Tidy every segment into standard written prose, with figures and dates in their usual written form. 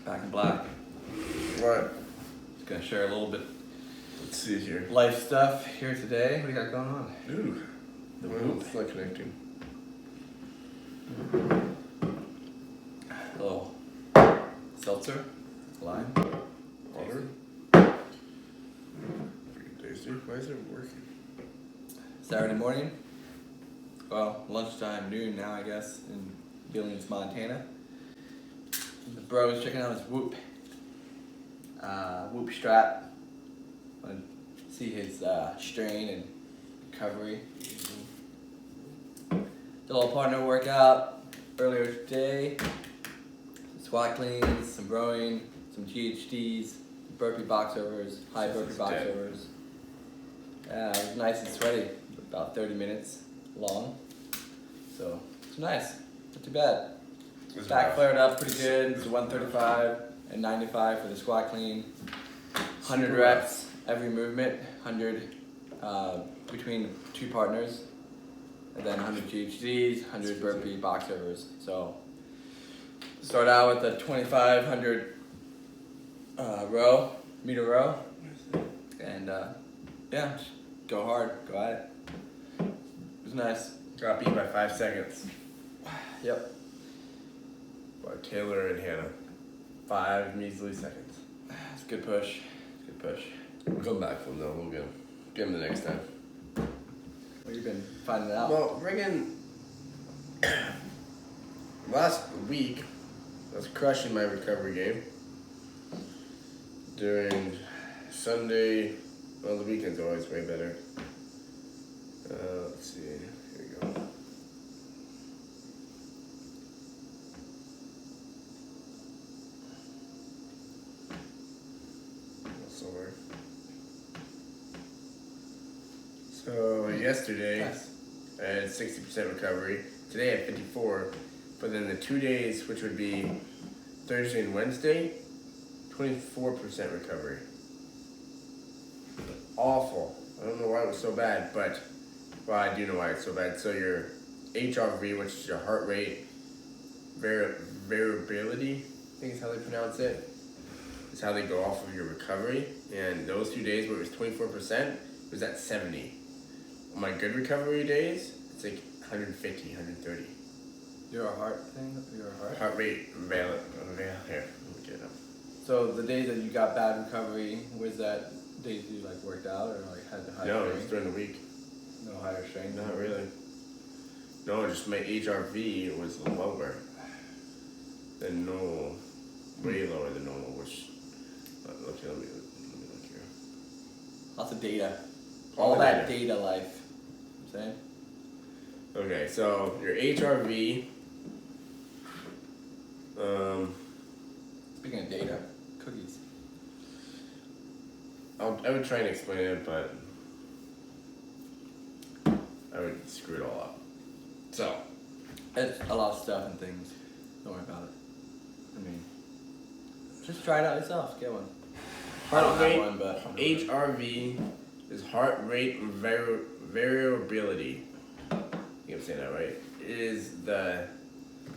Back in black. What? Just gonna share a little bit Let's see here. life stuff here today. What do you got going on? Ooh. The Well, whoop. it's not connecting. A little seltzer, lime. Water. Freaking tasty. Why is it working? Saturday morning. Well, lunchtime, noon now, I guess, in Billings, Montana. The bro's checking out his whoop. Whoop strap. Want to see his strain and recovery. Did a little partner workout earlier today. Some squat cleans, some rowing, some GHDs, burpee box overs, high burpee box overs. It was nice and sweaty, about 30 minutes long. So it's nice, not too bad. Back flared up pretty good. It's 135 and 95 for the squat clean. 100 reps every movement, 100 between two partners, and then 100 GHDs, 100 burpee box overs. So start out with a 2,500 meter row, and yeah, just go hard, go at it. It was nice. Got beat by 5 seconds Yep. by Taylor and Hannah. 5 measly seconds. It's a good push. It's a good push. We'll come back from though. We'll get him the next time. What you been finding out? Well, friggin' last week, I was crushing my recovery game. During Sunday, well, the weekends are always way better. Let's see, here we go. Somewhere. So yesterday, Nice. I had 60% recovery. Today I had 54, but then the 2 days, which would be Thursday and Wednesday, 24% recovery. Awful. I don't know why it was so bad, but well, I do know why it's so bad. So your HRV, which is your heart rate variability, I think is how they pronounce it, is how they go off of your recovery. And those 2 days where it was 24%, it was at 70. On my good recovery days, it's like 150, 130. Your heart thing? Your heart? Heart rate here, let me get it up. So the days that you got bad recovery, was that days you like worked out or like had the high No, it was strain? during the week. No higher strain? Not really. No, just my HRV was lower than normal, way lower than normal, which, okay, let me look here. Lots of data. All All the that data life. You know what I'm saying? Okay, so your HRV, Speaking of data, cookies. I would try and explain it, but I would screw it all up. So, It's a lot of stuff and things. Don't worry about it. I mean, just try it out yourself. Get one. I don't heart rate, have one, but HRV is heart rate variability. I think I'm saying that right. It is the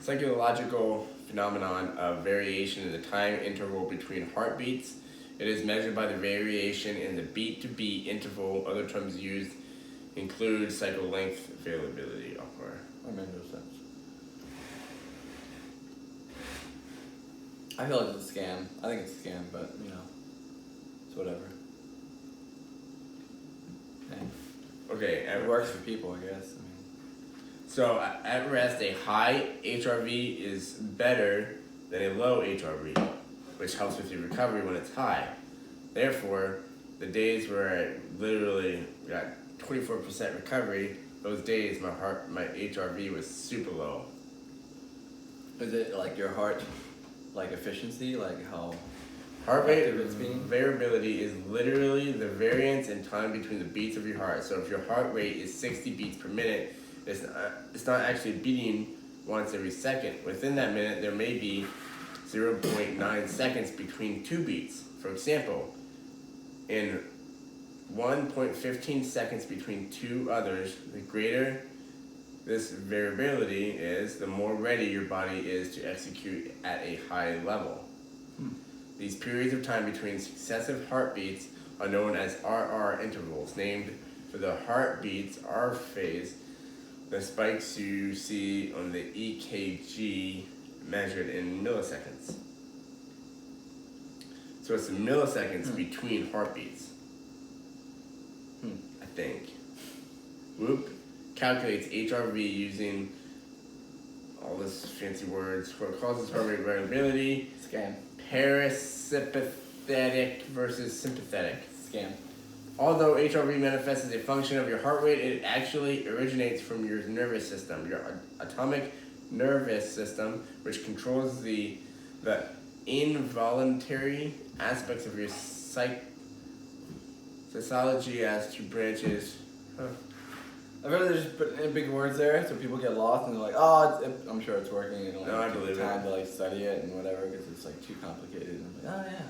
psychological phenomenon of variation in the time interval between heartbeats. It is measured by the variation in the beat-to-beat interval. Other terms used include cycle length variability. that made no sense. I feel like it's a scam. I think it's a scam, but you know, it's whatever. Hey, Okay, it works for people, I guess. I mean, so at rest, a high HRV is better than a low HRV, which helps with your recovery when it's high. Therefore, the days where I literally got 24% recovery, those days my HRV was super low. is it like your heart, like efficiency, like how? Heart rate Active it's being? variability is literally the variance in time between the beats of your heart. So if your heart rate is 60 beats per minute, it's not actually beating once every second. Within that minute, there may be 0.9 seconds between two beats. For example, in 1.15 seconds between two others, the greater this variability is, the more ready your body is to execute at a high level. These periods of time between successive heartbeats are known as RR intervals, named for the heartbeats R phase, the spikes you see on the EKG measured in milliseconds. So it's the milliseconds between heartbeats. I think. Whoop calculates HRV using all this fancy words for causes heart rate variability. Scam. Parasympathetic versus sympathetic. Scam. Although HRV manifests as a function of your heart rate, it actually originates from your nervous system, your autonomic nervous system, which controls the involuntary aspects of your physiology as two branches. I'd rather just put in big words there so people get lost and they're like, oh, I'm sure it's working. And No, I believe time it. to like study it and whatever because it's like too complicated. And I'm like, oh yeah,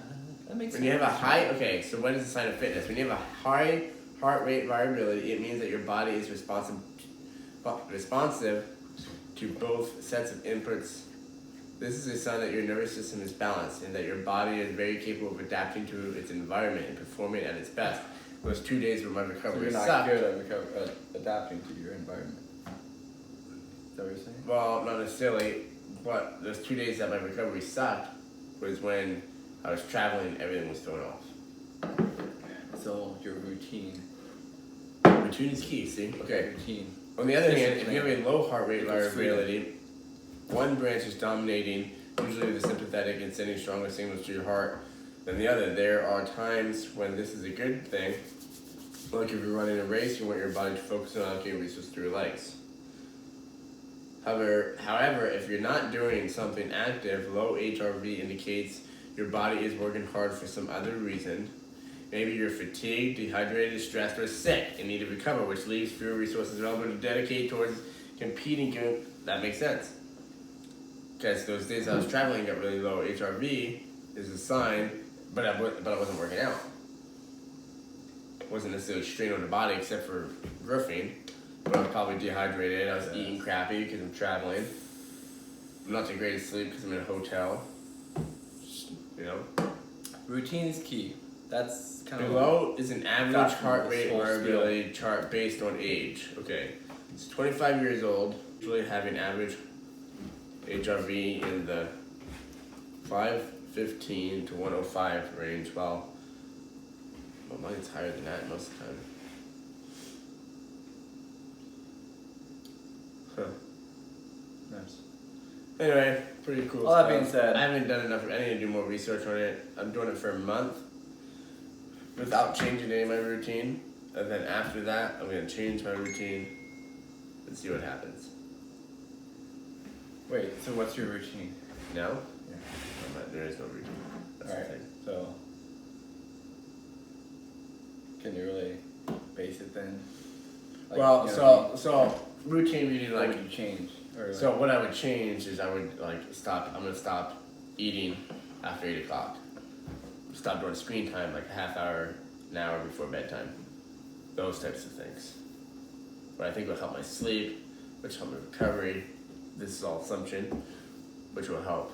that makes When sense. you have a high, okay, so what is the sign of fitness? When you have a high heart rate variability, it means that your body is responsive to both sets of inputs. This is a sign that your nervous system is balanced and that your body is very capable of adapting to its environment and performing at its best. Those 2 days where my So recovery you're not sucked. good at adapting to your environment. Is that what you're saying? Well, not necessarily, but those 2 days that my recovery sucked was when I was traveling, everything was thrown off. So your routine. Routine is key, see? Okay. Routine. On the other hand, if you have a low heart rate Equals variability, one branch is dominating, usually the sympathetic, and sending stronger signals to your heart than the other. There are times when this is a good thing. Like if you're running a race, you want your body to focus on allocating resources through your legs. However, if you're not doing something active, low HRV indicates your body is working hard for some other reason. Maybe you're fatigued, dehydrated, stressed, or sick and need to recover, which leaves fewer resources available to dedicate towards competing. That makes sense. Because those days I was traveling got really low HRV is a sign, but I wasn't working out. Wasn't necessarily strained on the body except for roofing, but I was probably dehydrated. I was eating crappy because I'm traveling. I'm not the greatest sleep because I'm in a hotel. You know. Routine is key. That's kind of Below is an average That's heart the rate whole variability chart based on age. Okay, it's 25 years old, usually having average HRV in the 515 to 105 range. Well, mine's higher than that most of the time. Huh. nice. Anyway, pretty cool. All that stuff. being said- I haven't done enough. I need to do more research on it. I'm doing it for a month without changing any of my routine, and then after that, I'm gonna change my routine and see what happens. Wait, so what's your routine? No, Yeah. there is no routine. That's Alright, the thing. so can you really base it then? Like, Well, you know so routine meaning what like. would you change? Or like, So what I would change is I would like stop. I'm gonna stop eating after 8 o'clock. Stop doing screen time like a half hour, an hour before bedtime. Those types of things. But I think will help my sleep, which help my recovery. This is all assumption, which will help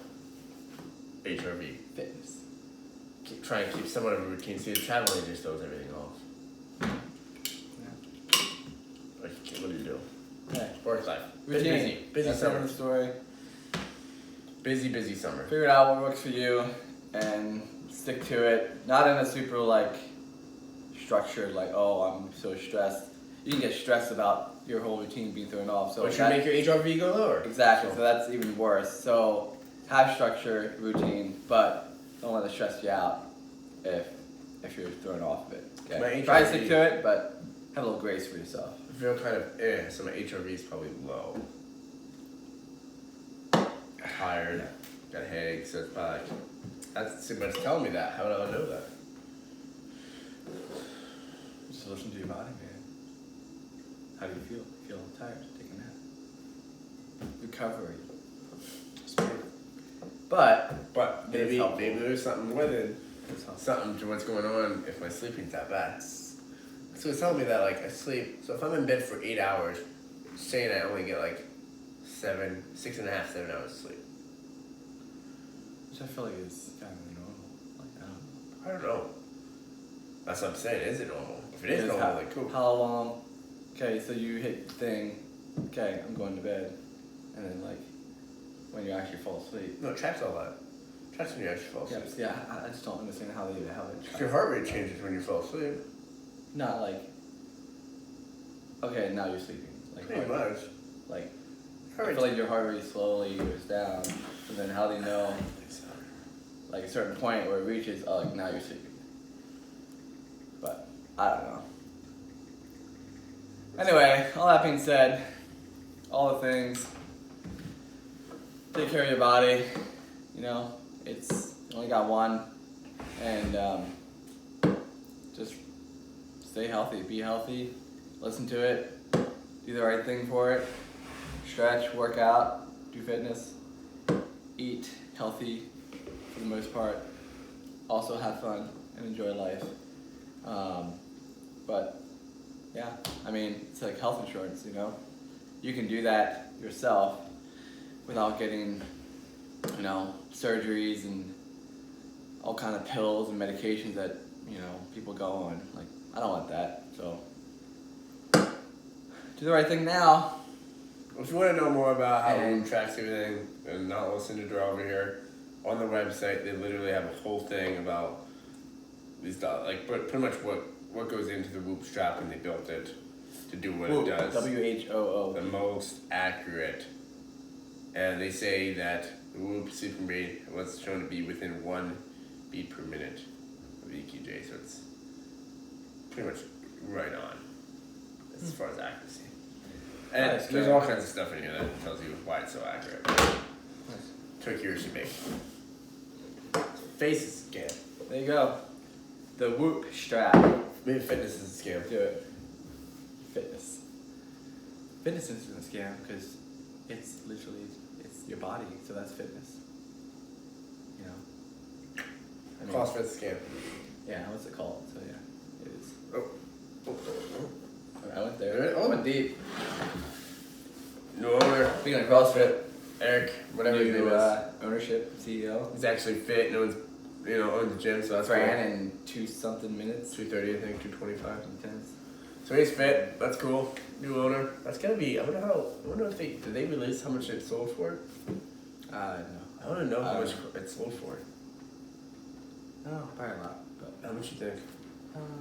HRV. fitness. Try and keep somewhat of a routine. See, the traveling just throws everything off. Like, what do you do? Okay. Work life. Routine. Busy That's summer. the story. Busy summer. Figure out what works for you and stick to it. Not in a super like structured like, oh, I'm so stressed. You can get stressed about your whole routine being thrown off. So Which should that- make your HRV go lower. Exactly. So that's even worse. So have structure, routine, but don't let it stress you out if you're thrown off of it. Okay. My Try to HRV stick to it, but have a little grace for yourself. I feel kind of so my HRV is probably low. Tired, got a headache, so it's probably like, that's too much telling me that. How would I know that? Just listen to your body, man. How do you feel? Feel tired? Take a nap. Recovery. But But It's helpful. maybe there's something with it, it's helpful. something to what's going on if my sleeping's that bad. So it's telling me that like I sleep. So if I'm in bed for 8 hours, it's saying I only get like 6.5, 7 hours of sleep. Which I feel like is kind of normal. Like, I don't know. I don't know. That's what I'm saying. Is it normal? If it is Because normal, like cool. How long? Okay, so you hit the thing. Okay, I'm going to bed, and then like when you actually fall asleep. No, it tracks all that. Tracks when you actually fall asleep. Yeah, I just don't understand how they tracks. Your heart rate changes when you fall asleep. Not like. Okay, now you're sleeping. Like Pretty heart- much. Like I Heart feel like your heart rate slowly goes down, and then how they know like a certain point where it reaches, oh, like now you're sleeping. But I don't know. Anyway, all that being said, all the things. Take care of your body. You know, it's you only got one, and just stay healthy, be healthy, listen to it, do the right thing for it, stretch, work out, do fitness, eat healthy for the most part, also have fun and enjoy life. But yeah, I mean, it's like health insurance, you know? You can do that yourself without getting, you know, surgeries and all kind of pills and medications that, you know, people go on. Like, I don't want that, so do the right thing now. If you want to know more about how Whoop tracks everything and not listen to Draw over here, on the website they literally have a whole thing about these like pretty much what goes into the Whoop strap when they built it to do what Whoop, it does. WHOO. The most accurate. And they say that the Whoop sleeping rate was shown to be within 1 beat per minute of EKG, so it's pretty much right on as far as accuracy. And Nice, there's man. all kinds of stuff in here that tells you why it's so accurate. Took years to make. Face is a scam. There you go. The Whoop strap. Maybe fitness is a scam. Do it. Fitness. Fitness isn't a scam because it's literally it's your body, so that's fitness. You know. I mean, CrossFit's a scam. yeah, what's it called? So yeah, it is. Oh. I went there. Oh. I went deep. New owner, Speaking of CrossFit, Eric, whatever his name new is. ownership CEO. He's actually fit and owns the gym, so that's Ran in 2-something minutes. 230, I think, 225. Intense. So he's fit. That's cool. New owner. That's gonna be. I wonder if did they release how much it sold for? No. I want to know how much it sold for. No, probably a lot. But How much you think?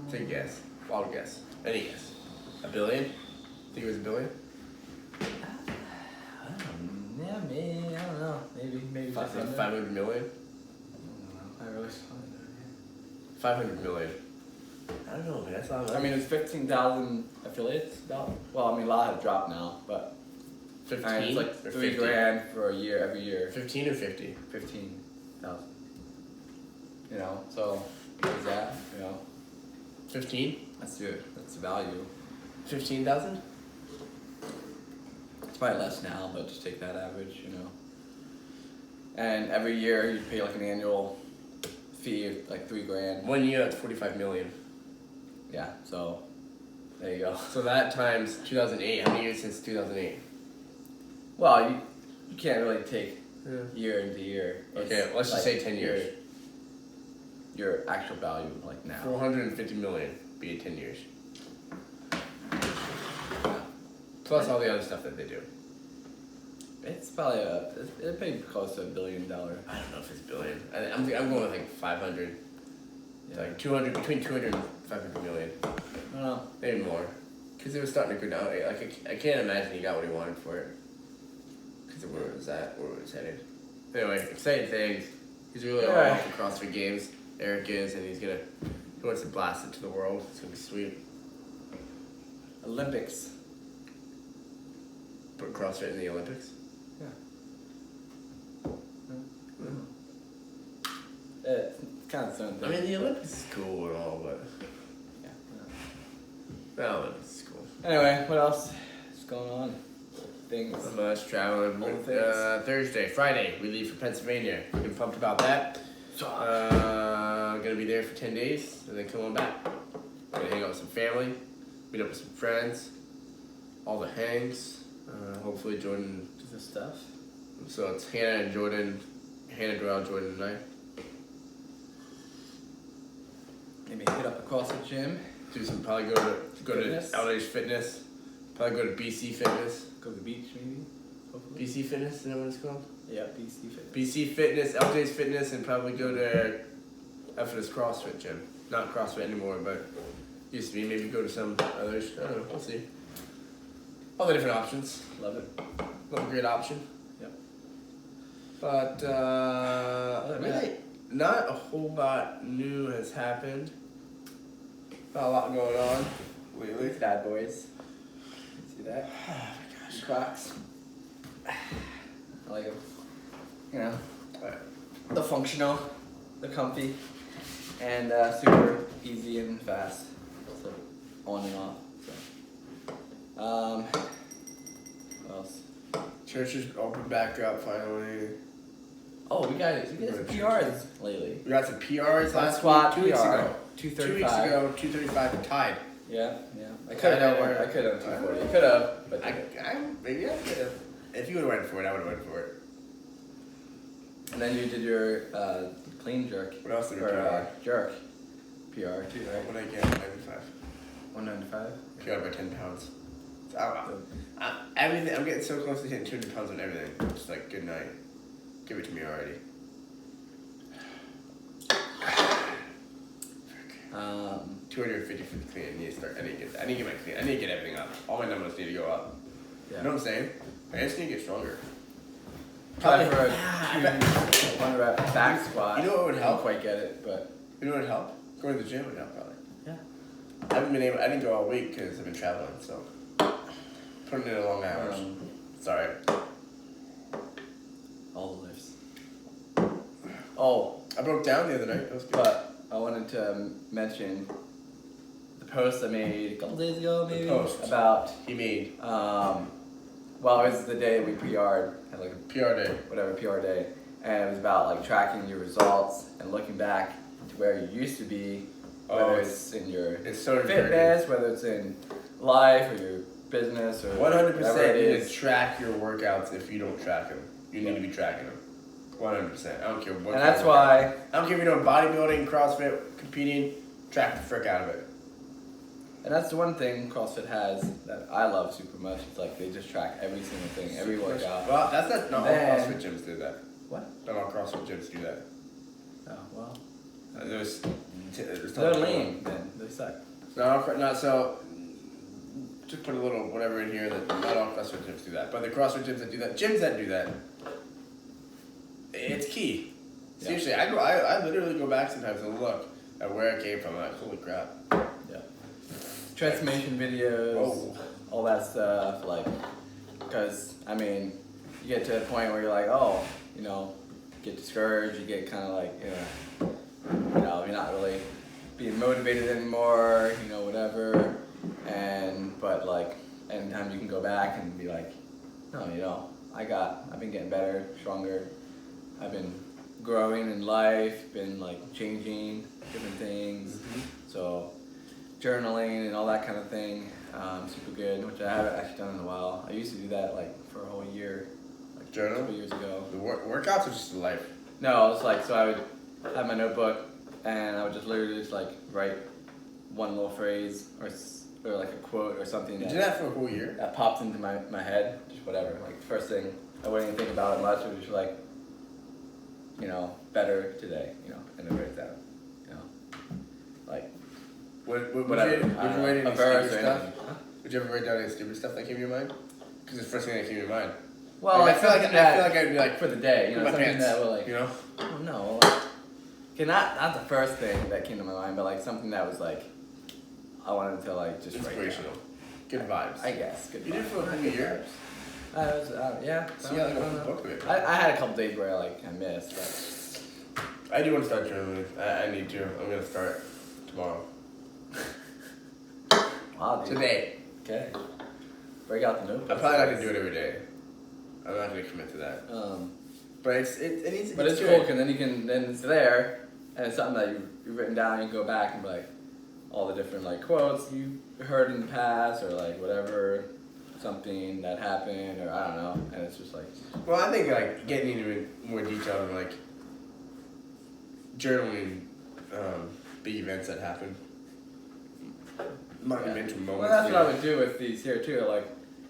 Take a guess. Wild guess. Any guess. $1 billion? Think it was $1 billion? yeah, maybe. I don't know. Maybe just under. 500 million? I really saw 500 million. I don't know, man. That's not it. I mean, it's 15,000 affiliates. About. Well, I mean, a lot have dropped now, but 15. and it's like or 3 50? grand for a year every year. 15 or 50? 15,000. You know, so what is that? You know, 15? that's good. That's the value. 15,000? It's probably less now, but just take that average, you know. And every year you pay like an annual fee of like 3 grand. 1 year, that's 45 million. Yeah, so there you go. So that times 2008. How many years since 2008? Well, you can't really take year into year. Okay, It's let's just say 10 years. Your actual value, like now. 450 million, be it 10 years. Plus all the other stuff that they do. It's probably it'd pay close to $1 billion. I don't know if it's billion. I'm going with like 500. Yeah. Like 200, between 200 and 500 million. I don't know. Maybe more. Because it was starting to go down. Like, I can't imagine he got what he wanted for it. Because of where it was at, where it was headed. Anyway, exciting things. He's really all off the CrossFit Games. Eric is, and he wants to blast it to the world. It's going to be sweet. Olympics. Put CrossFit in the Olympics. It's kind of something. I mean, the Olympics is cool and all, but yeah. the Olympics is cool. Anyway, what else is going on? Things. Not much traveling. All the things. Thursday, Friday, we leave for Pennsylvania. We're pumped about that. Gonna be there for 10 days and then come on back. Gonna hang out with some family, meet up with some friends, all the hangs. Hopefully Jordan. Does this stuff? So it's Hannah and Jordan Hannah Joelle Jordan tonight. Maybe hit up the CrossFit gym. Do some probably go to Fitness. Outdoors Fitness. Probably go to BC Fitness. Go to the beach maybe. Hopefully. BC Fitness, is that what it's called? Yeah, BC Fitness. BC Fitness, Outdoors Fitness, and probably go to Effortless CrossFit gym. Not CrossFit anymore, but used to be. Maybe go to some others. I don't know. We'll see. All the different options. Love it. Love a great option. Yep. But than really, not a whole lot new has happened. Not a lot going on lately. These bad boys. See that? Oh my gosh. Crocs. I like them. You know, Alright. the functional, the comfy, and super easy and fast. So on and off. So. What else? Church is open back up finally. Oh, we got some PRs lately. We got some PRs last squat week, 2 weeks PR, ago. 235. 2 weeks ago, 235 tied. Yeah. I could have done 240. I could have, but Maybe I could have. If you would have went for it, I would have went for it. And then you did your clean jerk. What else did we or jerk? PR too, right? What did I get? 95. 195. PR by 10 pounds. So everything. I'm getting so close to hitting 200 pounds on everything. Just like good night. Give it to me already. 250 for the clean. I need to start. I need to get my clean. I need to get everything up. All my numbers need to go up. Yeah. You know what I'm saying? I just need to get stronger. Probably for a 1 rep back squat. You know what would help? I don't quite get it, but You know what would help? Going to the gym would help probably. yeah. I didn't go all week because I've been traveling, so putting in long hours. Sorry. All the lifts. Oh, I broke down the other night. That was good. but I wanted to mention the post I made a couple days ago, maybe about He made well, it was the day we PR'd, had like a PR day. whatever PR day, and it was about like tracking your results and looking back to where you used to be, whether it's in your It's so fitness, whether it's in life or your business or 100% whatever it you need is. to track your workouts if you don't track them. You need to be tracking them. 100%. I don't care what. And that's why I don't care if you're doing bodybuilding, CrossFit, competing. Track the frick out of it. and that's the one thing CrossFit has that I love super much. It's like they just track every single thing, every workout. Well, that's not all Then- CrossFit gyms do that. What? Not all CrossFit gyms do that. Oh well. There's They're lame then. They suck. Not so. Just put a little whatever in here that not all CrossFit gyms do that, but the CrossFit gyms that do that, it's key. Yeah. Seriously, I literally go back sometimes and look at where I came from. I'm like, holy crap. Yeah. Transformation videos, Whoa. all that stuff, like, because I mean, you get to a point where you're like, oh, you know, get discouraged. You get kind of like, you're not really being motivated anymore. You know, whatever. But like, anytime you can go back and be like, no, I've been getting better, stronger. I've been growing in life, been like changing different things. So journaling and all that kind of thing, super good, which I haven't actually done in a while. I used to do that like for a whole year, like Journal? a couple years ago. The workouts are just life. No, it's like, so I would have my notebook and I would just literally just like write one little phrase or like a quote or something You did that for a whole year? that popped into my head, just whatever. Like first thing, I wouldn't even think about it much. It was just like, better today, and then write it down, like Would whatever. you write any a verse stupid or stuff? anything. Huh? Would you ever write down any stupid stuff that came to your mind? Because it's the first thing that came to your mind. Well, Like, I feel like I'd be like, for the day, put my something pants, that will like, you know? oh no, like, okay, not the first thing that came to my mind, but like something that was like, I wanted to like just write down. Inspirational. Good vibes. I guess. Good You did it for a vibes. whole Good year? vibes. I was, yeah. So you had like a I don't whole know. book of it. I had a couple days where I missed, but I do want to start journaling. I need to. I'm going to start tomorrow. wow, dude. Today. Okay. Break out the notebook. I'm probably not going to do it every day. I'm not going to commit to that. But it needs But it's cool, because then it's there, and it's something that you've written down. You can go back and be like, all the different like quotes you heard in the past, or like whatever, something that happened, or I don't know, and it's just like, Well, I think like getting into more detail and like journaling big events that happen. Monumental moments. Well, that's what I would do with these here too. Like,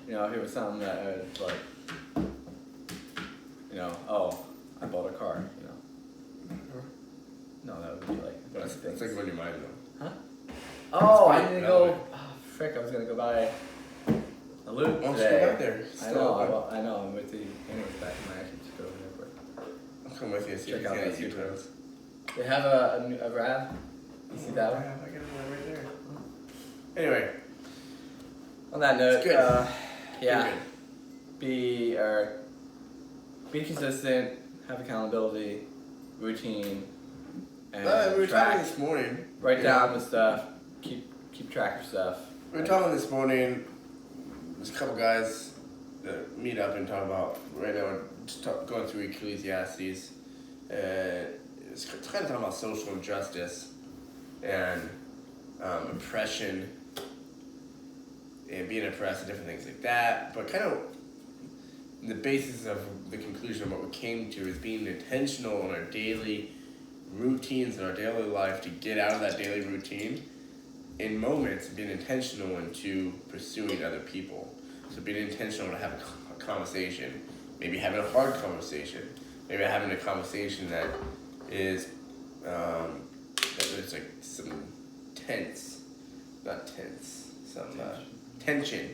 you know, if it was something that I would like, you know, oh, I bought a car. You know. No, that would be like. That's like on your mind though. Huh? Oh, I need to go. Oh, frick! I was gonna go buy a loop Oh, today. still out there. I know. I'm with the anyways back in my action to go over there. But I'll come with you. See check if out you those can U-turns. They have a RAV. You see that one? I got one right there. Anyway, On that note, it's good. yeah, Good. be consistent, have accountability, routine, and We were track. talking this morning. Write you down know, the stuff. Keep track of stuff. We were talking this morning. There's a couple guys that meet up and talk about right now. We're just going through Ecclesiastes, and it's kind of talking about social injustice and oppression and being oppressed and different things like that. But kind of the basis of the conclusion of what we came to is being intentional in our daily routines in our daily life to get out of that daily routine in moments, being intentional into pursuing other people. So being intentional to have a conversation, maybe having a hard conversation, maybe having a conversation that is that there's like some tension,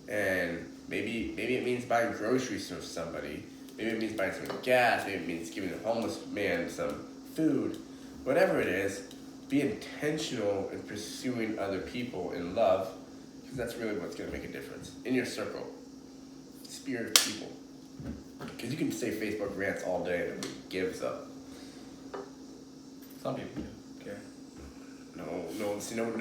and maybe it means buying groceries for somebody, maybe it means buying some gas, maybe it means giving the homeless man some food, whatever it is. Be intentional in pursuing other people in love, because that's really what's going to make a difference in your circle. Spirit of people. Because you can say Facebook rants all day and nobody gives up. Some people do care. No,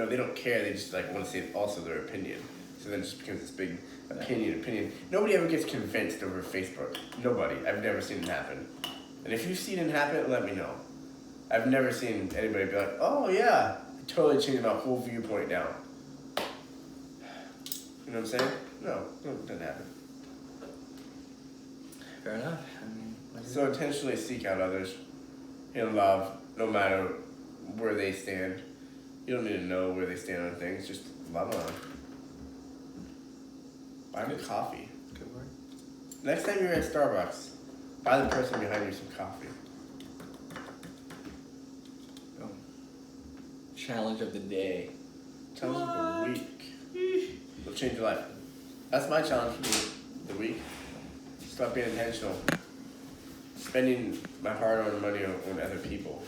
they don't care. They just like want to say also their opinion. So then it just becomes this big opinion. Nobody ever gets convinced over Facebook. Nobody. I've never seen it happen. And if you've seen it happen, let me know. I've never seen anybody be like, oh yeah, I totally changed my whole viewpoint now. You know what I'm saying? No, it doesn't happen. Fair enough. I mean, So intentionally seek out others in love, no matter where they stand. You don't need to know where they stand on things, just love on them. Buy them coffee. good word. Next time you're at Starbucks, buy the person behind you some coffee. Oh. Challenge of the day. Challenge of the week. It'll change your life. That's my challenge for the week. Stop being intentional. Spending my hard-earned money on other people.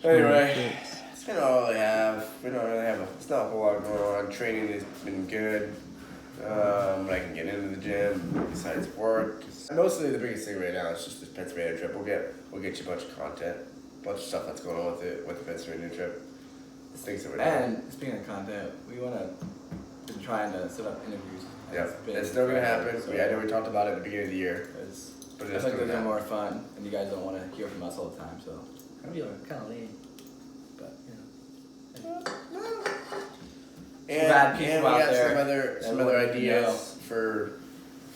Anyway, that's kind of all I have. We don't really have it's not a whole lot going on. Training has been good. I can get into the gym besides work. Mostly the biggest thing right now is just this Pennsylvania trip. We'll get you a bunch of content, a bunch of stuff that's going on with the Pennsylvania trip. It's things that we're doing. And speaking of content, we want to been trying to set up interviews. Yeah, it's still gonna happen. So I know we talked about it at the beginning of the year. But I think those are more fun, and you guys don't want to hear from us all the time, so I feel kind of lame, but you know. And Bad we people got out there some other ideas for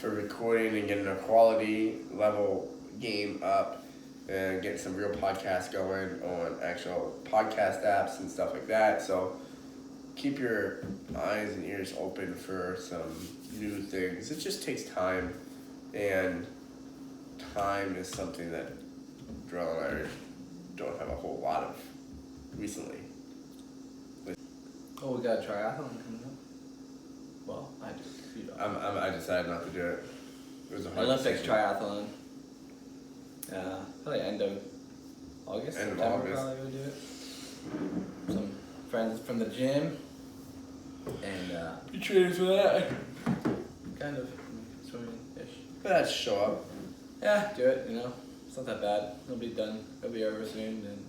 recording and getting a quality level game up and getting some real podcasts going on actual podcast apps and stuff like that. So keep your eyes and ears open for some new things. It just takes time, and time is something that Darrell and I don't have a whole lot of recently. Oh, we got a triathlon coming up. Well, I do. You don't. I decided not to do it. It was a hard Olympics decision. triathlon. Probably end of August. End of September, August. Probably we'll do it. Some friends from the gym, and You trained for that? kind of swimming-ish. Let's show up. Yeah, do it. You know, it's not that bad. It'll be done. It'll be over soon, and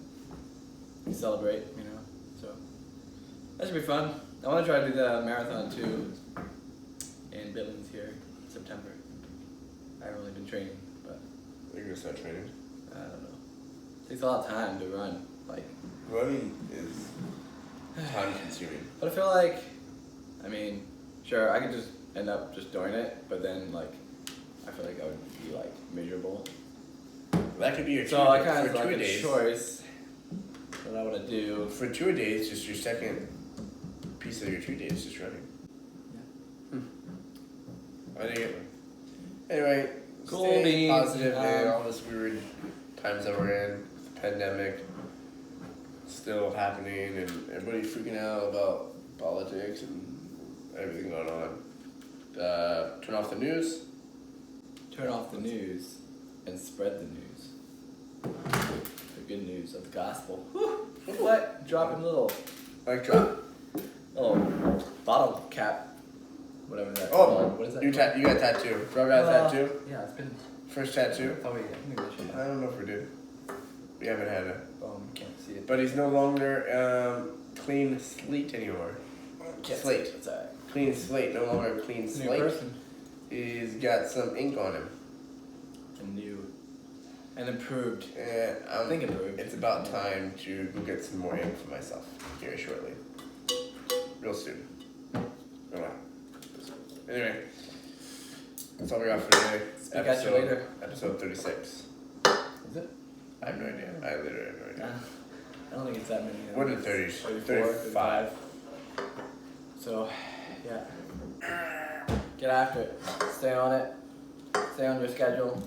we celebrate. You know, so that should be fun. I want to try to do the marathon too in Billings here in September. I haven't really been training, but You're gonna start training. I don't know. It takes a lot of time to run, like. Running is time consuming. But I feel like, I mean, sure, I could just end up just doing it, but then like, I feel like I would be like miserable. That could be your So I kind for of like 2 a days. choice what I want to do. For 2 days, just your second piece of your 2 days, just running. I dig it. Anyway, Cool stay beans. positive in all this weird times that we're in. The pandemic still happening, and everybody freaking out about politics and everything going on. Turn off the news. Turn off the news and spread the news. The good news of the gospel. Whew. What? Dropping little Drop. bottle cap. Whatever that's Oh, called. What is that? you got a tattoo. Bro got a tattoo. Yeah, it's been First tattoo. probably. I think we should. I don't know if we did. We haven't had it. Can't see it. But he's no longer clean slate anymore. Can't Slate. see it. It's alright. Clean slate, no longer a clean New slate. person. He's got some ink on him. And new. And improved. And I think improved. it's about time to go get some more ink for myself here shortly. Real soon. Go on. Anyway, that's all we got for today. Speak at you later. Episode 36. Is it? I have no idea. I literally have no idea. I don't think it's that many. What are the 30s? 34, 35. So, yeah. Get after it. Stay on it. Stay on your schedule.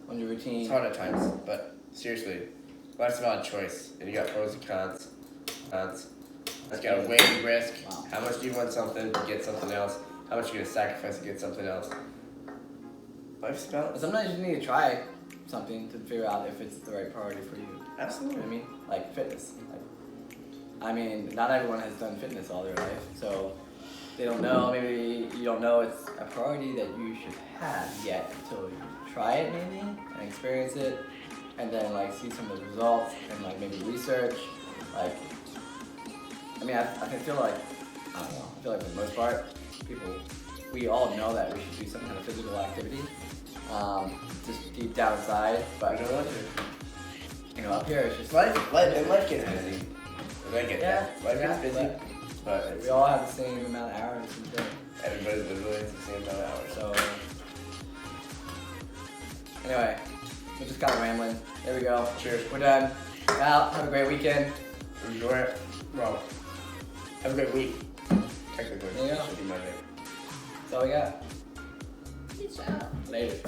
On your routine. It's hard at times, but seriously, life's about choice, and you got pros and cons. You gotta weigh the risk. Wow. How much do you want something to get something else? How much are you gonna sacrifice to get something else? Life's about. Sometimes you need to try something to figure out if it's the right priority for you. You know Absolutely. what I mean? Like fitness. I mean, not everyone has done fitness all their life, so they don't know. Maybe you don't know it's a priority that you should have yet until you try it maybe and experience it, and then like see some of the results and like maybe research. Like, I mean, I feel like I don't know. I feel like for the most part, we all know that we should do some kind of physical activity, just deep down inside. But I don't want to. you know, up here it's just Life gets busy. And I get that. Life gets busy, but we all have the same amount of hours in the day. everybody literally has the same amount of hours. So, anyway, we're just kind of rambling. There we go. Cheers. We're done. Out. Have a great weekend. Enjoy it. Well, have a great week. Technically, There you go. should be Monday. That's all we got. Peace out. Later.